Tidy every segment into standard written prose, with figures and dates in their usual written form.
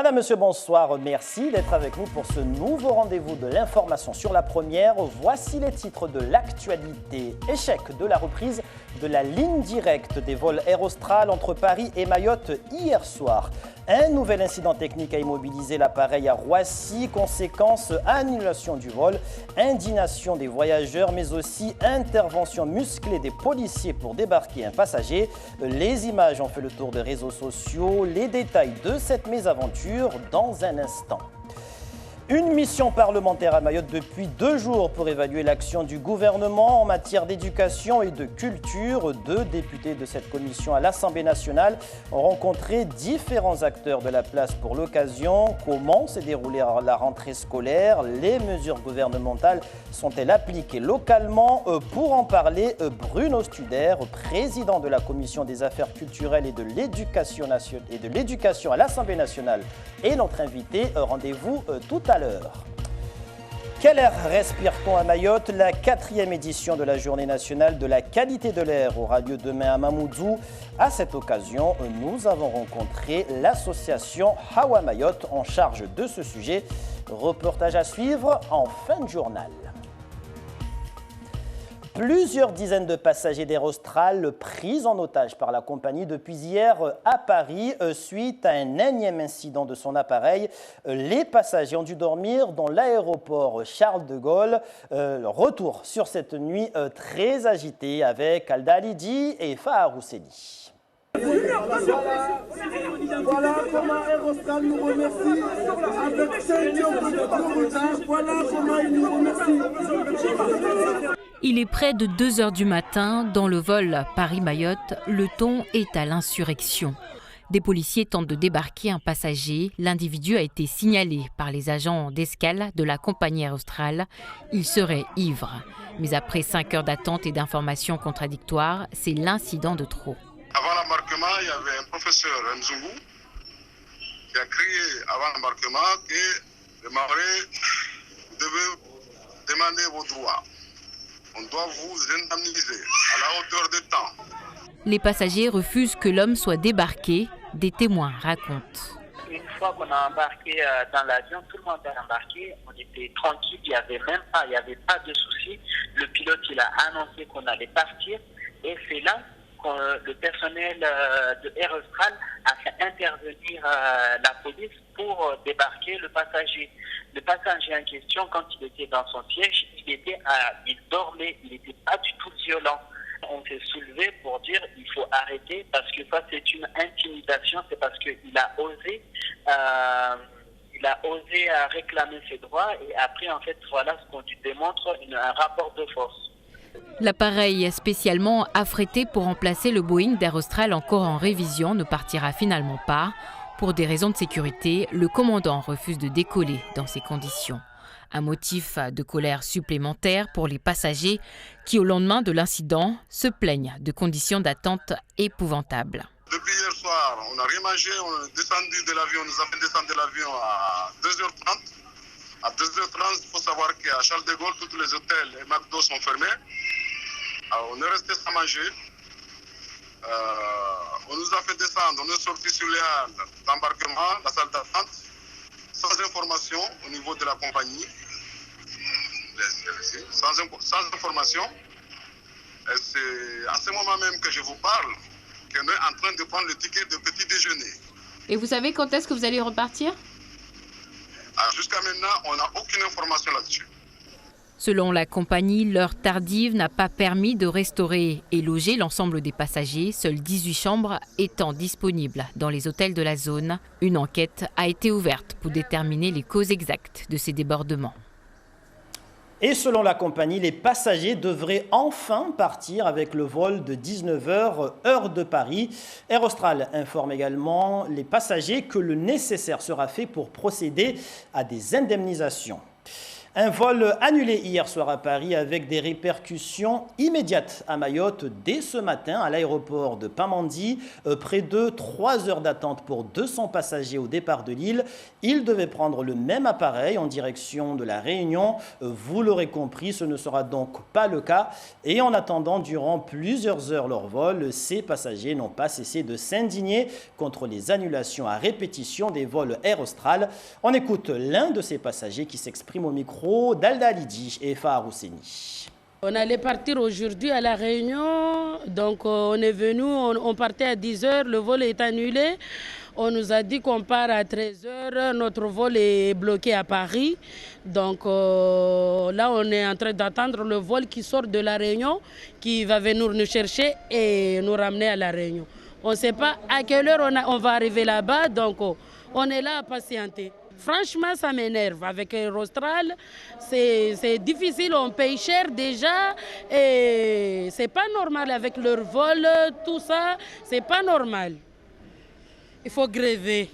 Madame, Monsieur, bonsoir. Merci d'être avec nous pour ce nouveau rendez-vous de l'information sur la première. Voici les titres de l'actualité. Échec de la reprise de la ligne directe des vols Air Austral entre Paris et Mayotte hier soir. Un nouvel incident technique a immobilisé l'appareil à Roissy. Conséquence, annulation du vol, indignation des voyageurs, mais aussi intervention musclée des policiers pour débarquer un passager. Les images ont fait le tour des réseaux sociaux. Les détails de cette mésaventure dans un instant. Une mission parlementaire à Mayotte depuis 2 jours pour évaluer l'action du gouvernement en matière d'éducation et de culture. 2 députés de cette commission à l'Assemblée nationale ont rencontré différents acteurs de la place pour l'occasion. Comment s'est déroulée la rentrée scolaire? Les mesures gouvernementales sont-elles appliquées localement? Pour en parler, Bruno Studer, président de la commission des affaires culturelles et de l'éducation à l'Assemblée nationale, est notre invité. Rendez-vous tout à l'heure. Quel air respire-t-on à Mayotte? La 4e édition de la Journée nationale de la qualité de l'air aura lieu demain à Mamoudzou. À cette occasion, nous avons rencontré l'association Hawa Mayotte en charge de ce sujet. Reportage à suivre en fin de journal. Plusieurs dizaines de passagers d'Air Austral pris en otage par la compagnie depuis hier à Paris suite à un énième incident de son appareil. Les passagers ont dû dormir dans l'aéroport Charles de Gaulle. Retour sur cette nuit très agitée avec Alda Alidi et Fahar Housseni. Voilà comment Air Austral nous remercie avec 5 jours de retard. Voilà comment il nous remercie. Il est près de 2 heures du matin. Dans le vol Paris-Mayotte, le ton est à l'insurrection. Des policiers tentent de débarquer un passager. L'individu a été signalé par les agents d'escale de la compagnie Air Austral. Il serait ivre. Mais après 5 heures d'attente et d'informations contradictoires, c'est l'incident de trop. Avant l'embarquement, il y avait un professeur Nzungu qui a crié avant l'embarquement que les Maoris devaient demander vos droits. On doit vous indemniser à la hauteur des temps. Les passagers refusent que l'homme soit débarqué. Des témoins racontent. Une fois qu'on a embarqué dans l'avion, tout le monde a embarqué. On était tranquille, il n'y avait pas de souci. Le pilote, il a annoncé qu'on allait partir. Et c'est là que le personnel de Air Austral a fait intervenir la police pour débarquer le passager. Le passager en question, quand il était dans son siège, il dormait, il n'était pas du tout violent. On s'est soulevé pour dire il faut arrêter parce que ça c'est une intimidation, c'est parce qu'il a osé réclamer ses droits et après en fait voilà ce qu'on lui démontre, un rapport de force. L'appareil spécialement affrété pour remplacer le Boeing d'Air Austral encore en révision ne partira finalement pas. Pour des raisons de sécurité, le commandant refuse de décoller dans ces conditions. Un motif de colère supplémentaire pour les passagers qui, au lendemain de l'incident, se plaignent de conditions d'attente épouvantables. Depuis hier soir, on n'a rien mangé, on est descendu de l'avion, nous avons descendu de l'avion à 2h30. À 2h30, il faut savoir qu'à Charles de Gaulle, tous les hôtels et McDo sont fermés. Alors, on est resté sans manger. On nous a fait descendre, on est sorti sur les halles d'embarquement, la salle d'attente, sans information au niveau de la compagnie. Sans information. Et c'est à ce moment même que je vous parle qu'on est en train de prendre le ticket de petit déjeuner. Et vous savez quand est-ce que vous allez repartir? Jusqu'à maintenant, on n'a aucune information là-dessus. Selon la compagnie, l'heure tardive n'a pas permis de restaurer et loger l'ensemble des passagers, seules 18 chambres étant disponibles dans les hôtels de la zone. Une enquête a été ouverte pour déterminer les causes exactes de ces débordements. Et selon la compagnie, les passagers devraient enfin partir avec le vol de 19h, heure de Paris. Air Austral informe également les passagers que le nécessaire sera fait pour procéder à des indemnisations. Un vol annulé hier soir à Paris avec des répercussions immédiates à Mayotte dès ce matin à l'aéroport de Pamandzi. Près de 3 heures d'attente pour 200 passagers au départ de l'île. Ils devaient prendre le même appareil en direction de la Réunion. Vous l'aurez compris, ce ne sera donc pas le cas. Et en attendant, durant plusieurs heures leur vol, ces passagers n'ont pas cessé de s'indigner contre les annulations à répétition des vols Air Austral. On écoute l'un de ces passagers qui s'exprime au micro d'Alda Lidi et Fahar Housseni. On allait partir aujourd'hui à La Réunion, donc on est venu, on partait à 10h, le vol est annulé. On nous a dit qu'on part à 13h, notre vol est bloqué à Paris. Donc là, on est en train d'attendre le vol qui sort de La Réunion, qui va venir nous chercher et nous ramener à La Réunion. On ne sait pas à quelle heure on va arriver là-bas, donc on est là à patienter. Franchement, ça m'énerve. Avec Air Austral, c'est difficile, on paye cher déjà et c'est pas normal avec leur vol, tout ça, c'est pas normal. Il faut gréver.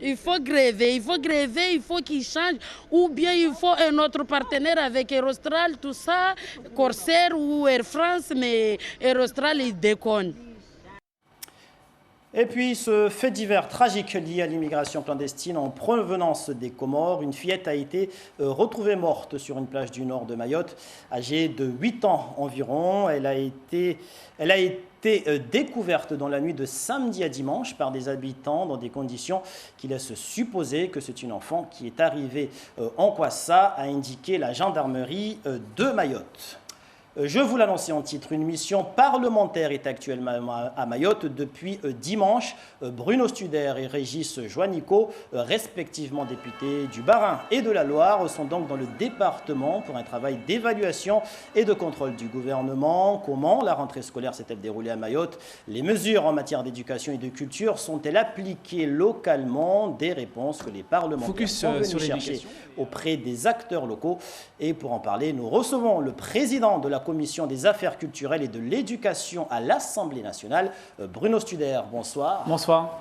Il faut gréver, il faut qu'ils changent ou bien il faut un autre partenaire avec Air Austral, tout ça, Corsair ou Air France, mais Air Austral, ils déconnent. Et puis, ce fait divers tragique lié à l'immigration clandestine en provenance des Comores. Une fillette a été retrouvée morte sur une plage du nord de Mayotte, âgée de 8 ans environ. Elle a été découverte dans la nuit de samedi à dimanche par des habitants dans des conditions qui laissent supposer que c'est une enfant qui est arrivée en Kwassa, a indiqué la gendarmerie de Mayotte. Je vous l'annonçais en titre, une mission parlementaire est actuellement à Mayotte depuis dimanche. Bruno Studer et Régis Joannico, respectivement députés du Bas-Rhin et de la Loire, sont donc dans le département pour un travail d'évaluation et de contrôle du gouvernement. Comment la rentrée scolaire s'est-elle déroulée à Mayotte? Les mesures en matière d'éducation et de culture sont-elles appliquées localement? Des réponses que les parlementaires sont venus chercher auprès des acteurs locaux. Et pour en parler, nous recevons le président de la Commission des affaires culturelles et de l'éducation à l'Assemblée nationale, Bruno Studer. Bonsoir. Bonsoir.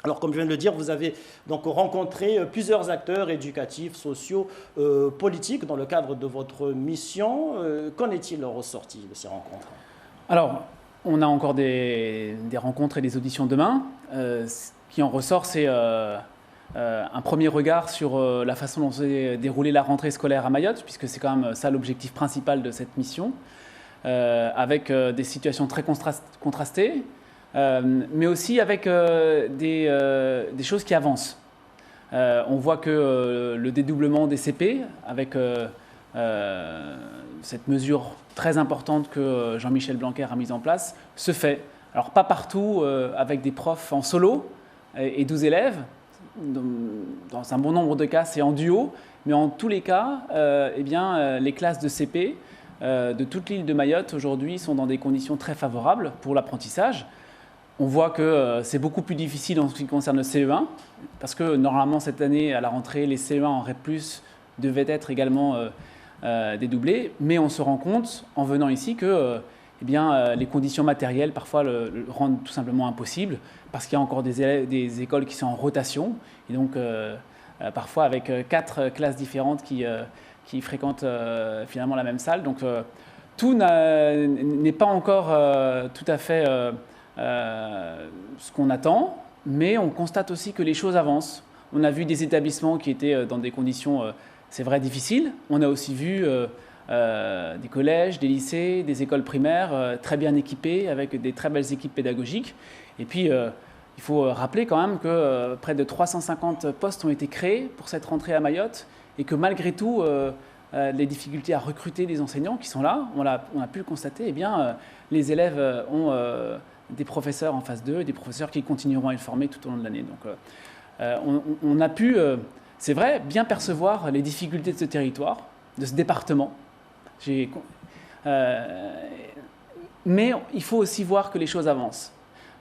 Alors, comme je viens de le dire, vous avez donc rencontré plusieurs acteurs éducatifs, sociaux, politiques dans le cadre de votre mission. Qu'en est-il ressorti de ces rencontres? Alors, on a encore des rencontres et des auditions demain. Ce qui en ressort, c'est un premier regard sur la façon dont s'est déroulée la rentrée scolaire à Mayotte, puisque c'est quand même ça l'objectif principal de cette mission, avec des situations très contrastées, mais aussi avec des choses qui avancent. On voit que le dédoublement des CP, avec cette mesure très importante que Jean-Michel Blanquer a mise en place, se fait. Alors pas partout avec des profs en solo et 12 élèves. Dans un bon nombre de cas, c'est en duo, mais en tous les cas, les classes de CP de toute l'île de Mayotte aujourd'hui sont dans des conditions très favorables pour l'apprentissage. On voit que c'est beaucoup plus difficile en ce qui concerne le CE1, parce que normalement cette année, à la rentrée, les CE1 en REP+, devaient être également dédoublés, mais on se rend compte, en venant ici, que les conditions matérielles parfois le rendent tout simplement impossible, parce qu'il y a encore des écoles qui sont en rotation, et donc parfois avec 4 classes différentes qui fréquentent finalement la même salle. Donc tout n'est pas encore tout à fait ce qu'on attend, mais on constate aussi que les choses avancent. On a vu des établissements qui étaient dans des conditions, c'est vrai, difficiles. On a aussi vu des collèges, des lycées, des écoles primaires très bien équipées, avec des très belles équipes pédagogiques. Et puis, il faut rappeler quand même que près de 350 postes ont été créés pour cette rentrée à Mayotte, et que malgré tout, les difficultés à recruter des enseignants qui sont là, on a pu le constater, les élèves ont des professeurs en phase 2, des professeurs qui continueront à être formés tout au long de l'année. Donc, on a pu, c'est vrai, bien percevoir les difficultés de ce territoire, de ce département. Mais il faut aussi voir que les choses avancent.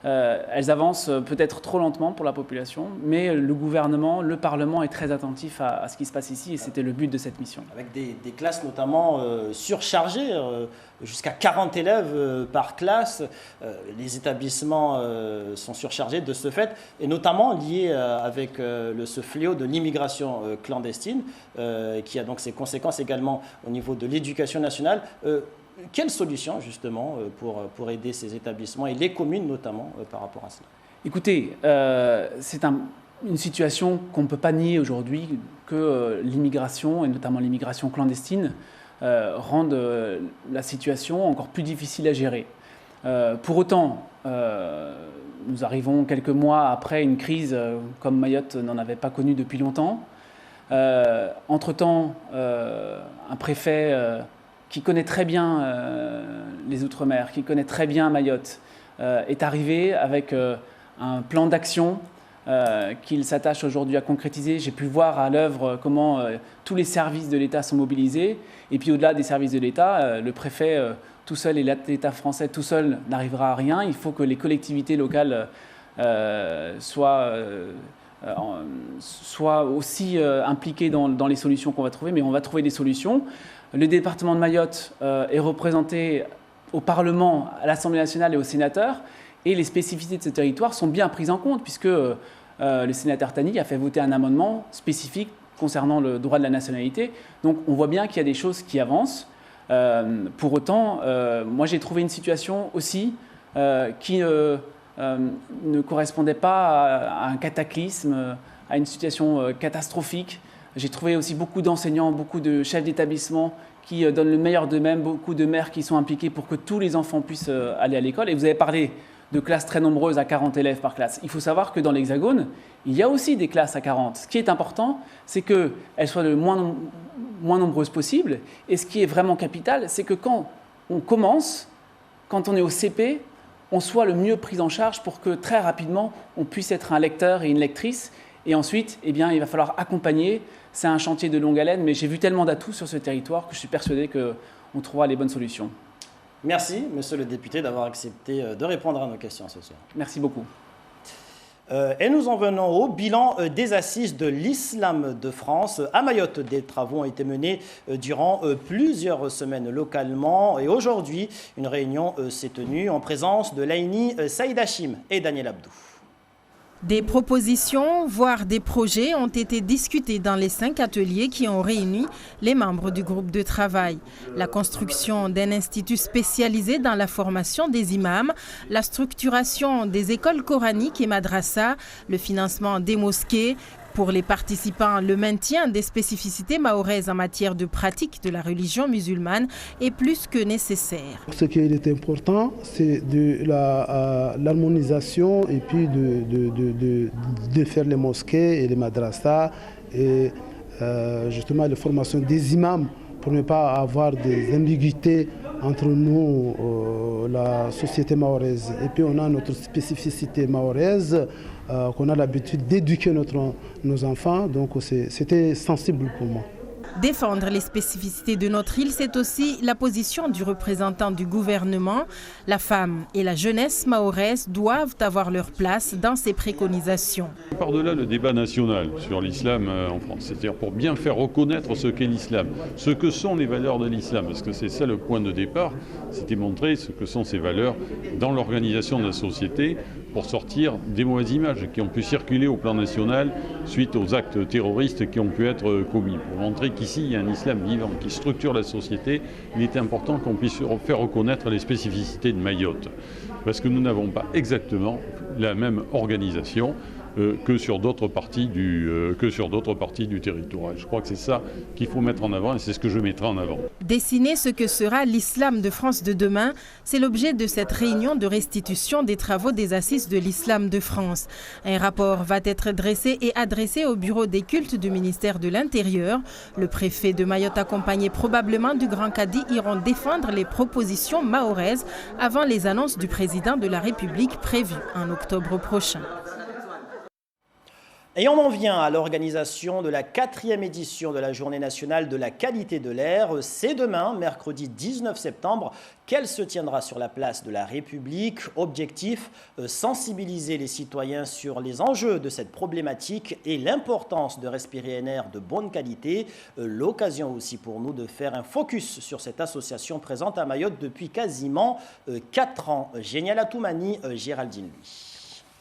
elles avancent peut-être trop lentement pour la population, mais le gouvernement, le Parlement est très attentif à ce qui se passe ici et c'était le but de cette mission. Avec des classes notamment surchargées, jusqu'à 40 élèves par classe. Les établissements sont surchargés de ce fait, et notamment lié avec ce fléau de l'immigration clandestine, qui a donc ses conséquences également au niveau de l'éducation nationale. Quelle solution justement pour aider ces établissements et les communes notamment par rapport à cela? Écoutez, c'est une situation qu'on ne peut pas nier aujourd'hui, que l'immigration, et notamment l'immigration clandestine, rendent la situation encore plus difficile à gérer. Pour autant, nous arrivons quelques mois après une crise comme Mayotte n'en avait pas connue depuis longtemps. Entre-temps, un préfet qui connaît très bien les Outre-mer, qui connaît très bien Mayotte, est arrivé avec un plan d'action qu'il s'attache aujourd'hui à concrétiser. J'ai pu voir à l'œuvre comment tous les services de l'État sont mobilisés. Et puis au-delà des services de l'État, le préfet tout seul et l'État français tout seul n'arrivera à rien. Il faut que les collectivités locales soient aussi impliquées dans les solutions qu'on va trouver. Mais on va trouver des solutions. Le département de Mayotte est représenté au Parlement, à l'Assemblée nationale et aux sénateurs. Et les spécificités de ce territoire sont bien prises en compte, puisque le sénateur Tani a fait voter un amendement spécifique concernant le droit de la nationalité. Donc on voit bien qu'il y a des choses qui avancent. Pour autant, moi j'ai trouvé une situation aussi qui ne correspondait pas à un cataclysme, à une situation catastrophique. J'ai trouvé aussi beaucoup d'enseignants, beaucoup de chefs d'établissement qui donnent le meilleur d'eux-mêmes, beaucoup de maires qui sont impliqués pour que tous les enfants puissent aller à l'école. Et vous avez parlé de classes très nombreuses à 40 élèves par classe. Il faut savoir que dans l'Hexagone, il y a aussi des classes à 40. Ce qui est important, c'est qu'elles soient le moins nombreuses possible. Et ce qui est vraiment capital, c'est que quand on commence, quand on est au CP, on soit le mieux pris en charge pour que très rapidement, on puisse être un lecteur et une lectrice. Et ensuite, eh bien, il va falloir accompagner. C'est un chantier de longue haleine, mais j'ai vu tellement d'atouts sur ce territoire que je suis persuadé qu'on trouvera les bonnes solutions. Merci, monsieur le député, d'avoir accepté de répondre à nos questions ce soir. Merci beaucoup. Et nous en venons au bilan des assises de l'islam de France. À Mayotte, des travaux ont été menés durant plusieurs semaines localement. Et aujourd'hui, une réunion s'est tenue en présence de Laïni Saïd Hachim et Daniel Abdou. Des propositions, voire des projets ont été discutés dans les 5 ateliers qui ont réuni les membres du groupe de travail. La construction d'un institut spécialisé dans la formation des imams, la structuration des écoles coraniques et madrassas, le financement des mosquées. Pour les participants, le maintien des spécificités mahoraises en matière de pratique de la religion musulmane est plus que nécessaire. Ce qui est important, c'est de l'harmonisation et puis de faire les mosquées et les madrasas et justement la formation des imams pour ne pas avoir des ambiguïtés entre nous, la société mahoraise. Et puis on a notre spécificité mahoraise, qu'on a l'habitude d'éduquer nos enfants, donc c'était sensible pour moi. Défendre les spécificités de notre île, c'est aussi la position du représentant du gouvernement. La femme et la jeunesse mahoraise doivent avoir leur place dans ces préconisations. Par-delà le débat national sur l'islam en France, c'est-à-dire pour bien faire reconnaître ce qu'est l'islam, ce que sont les valeurs de l'islam, parce que c'est ça le point de départ, c'était montrer ce que sont ces valeurs dans l'organisation de la société pour sortir des mauvaises images qui ont pu circuler au plan national suite aux actes terroristes qui ont pu être commis. Pour montrer qu'ici, il y a un islam vivant qui structure la société, il était important qu'on puisse faire reconnaître les spécificités de Mayotte. Parce que nous n'avons pas exactement la même organisation que sur d'autres parties du territoire. Et je crois que c'est ça qu'il faut mettre en avant et c'est ce que je mettrai en avant. Dessiner ce que sera l'islam de France de demain, c'est l'objet de cette réunion de restitution des travaux des assises de l'islam de France. Un rapport va être dressé et adressé au bureau des cultes du ministère de l'Intérieur. Le préfet de Mayotte, accompagné probablement du grand cadi, iront défendre les propositions mahoraises avant les annonces du président de la République prévues en octobre prochain. Et on en vient à l'organisation de la 4e édition de la Journée nationale de la qualité de l'air. C'est demain, mercredi 19 septembre, qu'elle se tiendra sur la place de la République. Objectif, sensibiliser les citoyens sur les enjeux de cette problématique et l'importance de respirer un air de bonne qualité. L'occasion aussi pour nous de faire un focus sur cette association présente à Mayotte depuis quasiment 4 ans. Génial Atoumani, Géraldine Louis.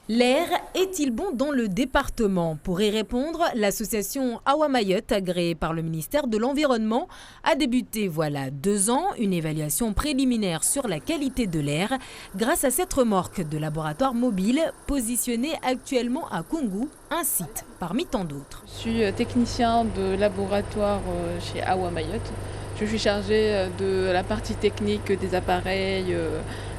L'air est-il bon dans le département? Pour y répondre, l'association Awa Mayotte, agréée par le ministère de l'Environnement, a débuté voilà 2 ans une évaluation préliminaire sur la qualité de l'air grâce à cette remorque de laboratoire mobile positionnée actuellement à Koungou, un site parmi tant d'autres. Je suis technicien de laboratoire chez Awa Mayotte. Je suis chargée de la partie technique des appareils,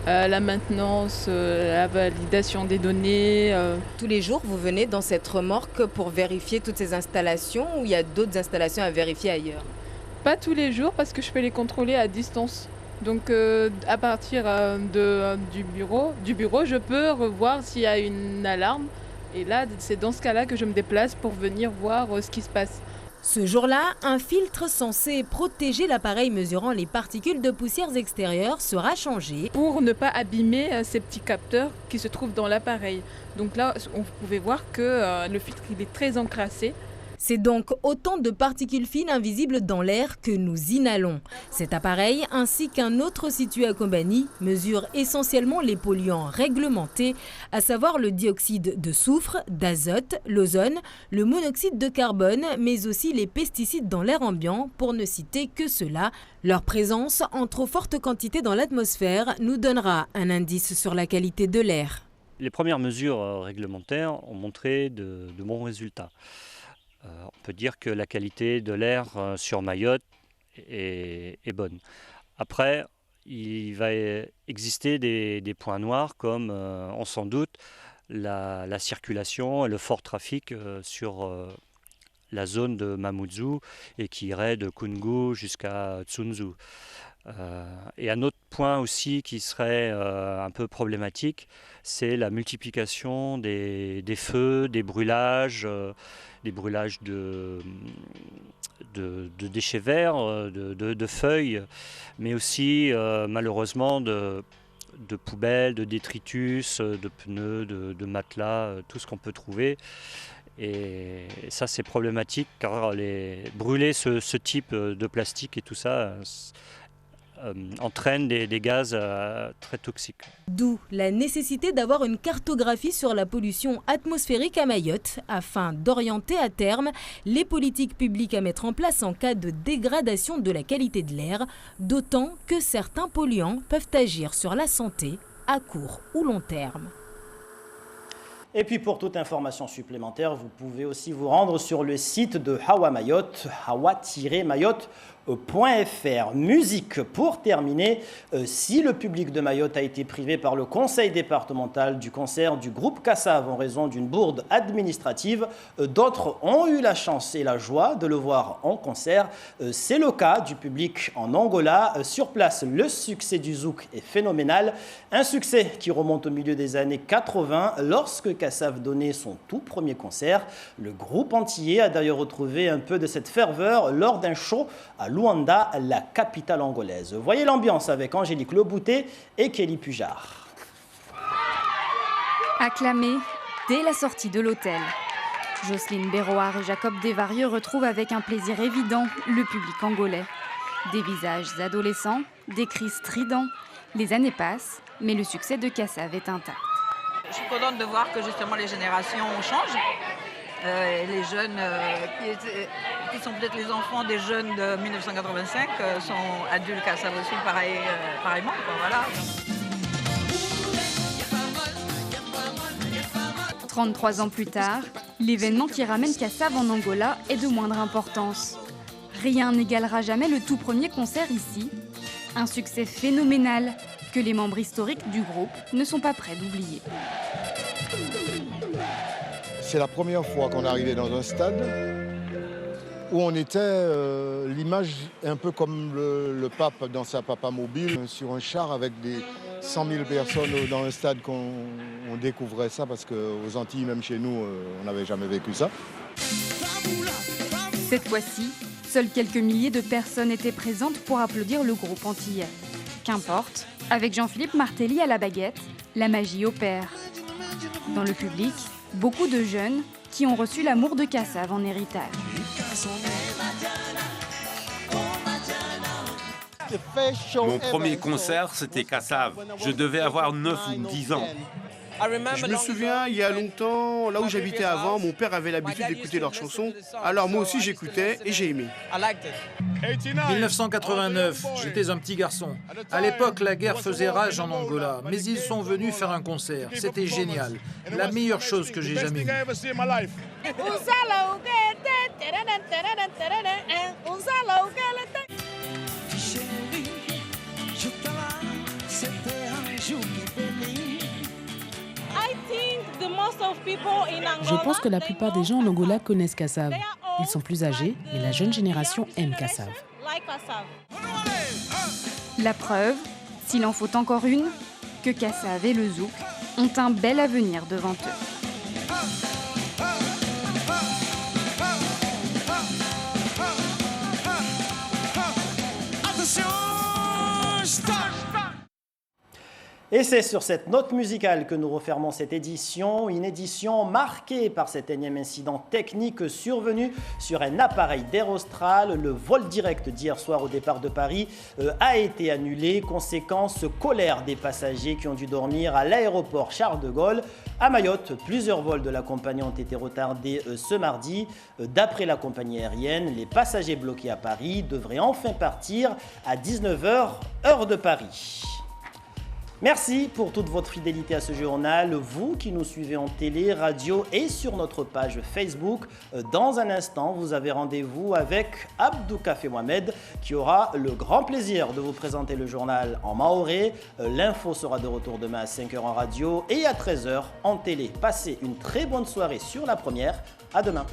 la maintenance, la validation des données. Tous les jours, vous venez dans cette remorque pour vérifier toutes ces installations ou il y a d'autres installations à vérifier ailleurs? Pas tous les jours parce que je peux les contrôler à distance. Donc à partir du bureau, je peux revoir s'il y a une alarme. Et là, c'est dans ce cas-là que je me déplace pour venir voir ce qui se passe. Ce jour-là, un filtre censé protéger l'appareil mesurant les particules de poussières extérieures sera changé. Pour ne pas abîmer ces petits capteurs qui se trouvent dans l'appareil. Donc là, on pouvait voir que le filtre il est très encrassé. C'est donc autant de particules fines invisibles dans l'air que nous inhalons. Cet appareil, ainsi qu'un autre situé à Kombani, mesure essentiellement les polluants réglementés, à savoir le dioxyde de soufre, d'azote, l'ozone, le monoxyde de carbone, mais aussi les pesticides dans l'air ambiant, pour ne citer que cela. Leur présence en trop forte quantité dans l'atmosphère nous donnera un indice sur la qualité de l'air. Les premières mesures réglementaires ont montré de bons résultats. On peut dire que la qualité de l'air sur Mayotte est bonne. Après, il va exister des points noirs comme, on s'en doute, la circulation et le fort trafic sur la zone de Mamoudzou et qui irait de Koungou jusqu'à Tsunzu. Et un autre point aussi qui serait un peu problématique, c'est la multiplication des feux, des brûlages de déchets verts, de feuilles, mais aussi malheureusement de poubelles, de détritus, de pneus, de matelas, tout ce qu'on peut trouver. Et ça c'est problématique car brûler ce type de plastique et tout ça entraîne des gaz très toxiques. D'où la nécessité d'avoir une cartographie sur la pollution atmosphérique à Mayotte afin d'orienter à terme les politiques publiques à mettre en place en cas de dégradation de la qualité de l'air, d'autant que certains polluants peuvent agir sur la santé à court ou long terme. Et puis pour toute information supplémentaire, vous pouvez aussi vous rendre sur le site de Awa Mayotte, awa-mayotte.fr. Musique pour terminer, si le public de Mayotte a été privé par le conseil départemental du concert du groupe Kassav en raison d'une bourde administrative, d'autres ont eu la chance et la joie de le voir en concert. C'est le cas du public en Angola. Sur place, le succès du zouk est phénoménal. Un succès qui remonte au milieu des années 80 lorsque Kassav donnait son tout premier concert. Le groupe antillais a d'ailleurs retrouvé un peu de cette ferveur lors d'un show à Luanda, la capitale angolaise. Voyez l'ambiance avec Angélique Lebouté et Kelly Pujard. Acclamés dès la sortie de l'hôtel, Jocelyne Béroard et Jacob Desvarieux retrouvent avec un plaisir évident le public angolais. Des visages adolescents, des cris stridents. Les années passent, mais le succès de Kassav est intact. Je suis contente de voir que justement les générations changent. Les jeunes qui sont peut-être les enfants des jeunes de 1985 sont adultes Kassav aussi pareillement. Voilà. 33 ans plus tard, l'événement qui ramène Kassav en Angola est de moindre importance. Rien n'égalera jamais le tout premier concert ici. Un succès phénoménal que les membres historiques du groupe ne sont pas prêts d'oublier. C'est la première fois qu'on est arrivé dans un stade où on était, l'image un peu comme le pape dans sa papa mobile, sur un char avec 100 000 personnes dans un stade qu'on découvrait ça, parce qu'aux Antilles, même chez nous, on n'avait jamais vécu ça. Cette fois-ci, seuls quelques milliers de personnes étaient présentes pour applaudir le groupe antillais. Qu'importe, avec Jean-Philippe Martelly à la baguette, la magie opère. Dans le public, beaucoup de jeunes qui ont reçu l'amour de Kassav en héritage. Mon premier concert, c'était Kassav. Je devais avoir 9 ou 10 ans. Je me souviens, il y a longtemps, là où j'habitais avant, mon père avait l'habitude d'écouter leurs chansons. Alors moi aussi j'écoutais et j'ai aimé. 1989, j'étais un petit garçon. À l'époque, la guerre faisait rage en Angola, mais ils sont venus faire un concert. C'était génial. La meilleure chose que j'ai jamais vue. Je pense que la plupart des gens en Angola connaissent Kassav. Ils sont plus âgés, mais la jeune génération aime Kassav. La preuve, s'il en faut encore une, que Kassav et le zouk ont un bel avenir devant eux. Et c'est sur cette note musicale que nous refermons cette édition, une édition marquée par cet énième incident technique survenu sur un appareil d'Air Austral. Le vol direct d'hier soir au départ de Paris a été annulé, conséquence colère des passagers qui ont dû dormir à l'aéroport Charles de Gaulle. À Mayotte, plusieurs vols de la compagnie ont été retardés ce mardi. D'après la compagnie aérienne, les passagers bloqués à Paris devraient enfin partir à 19h, heure de Paris. Merci pour toute votre fidélité à ce journal, vous qui nous suivez en télé, radio et sur notre page Facebook. Dans un instant, vous avez rendez-vous avec Abdou Kafé Mohamed qui aura le grand plaisir de vous présenter le journal en maoré. L'info sera de retour demain à 5h en radio et à 13h en télé. Passez une très bonne soirée sur La Première. À demain.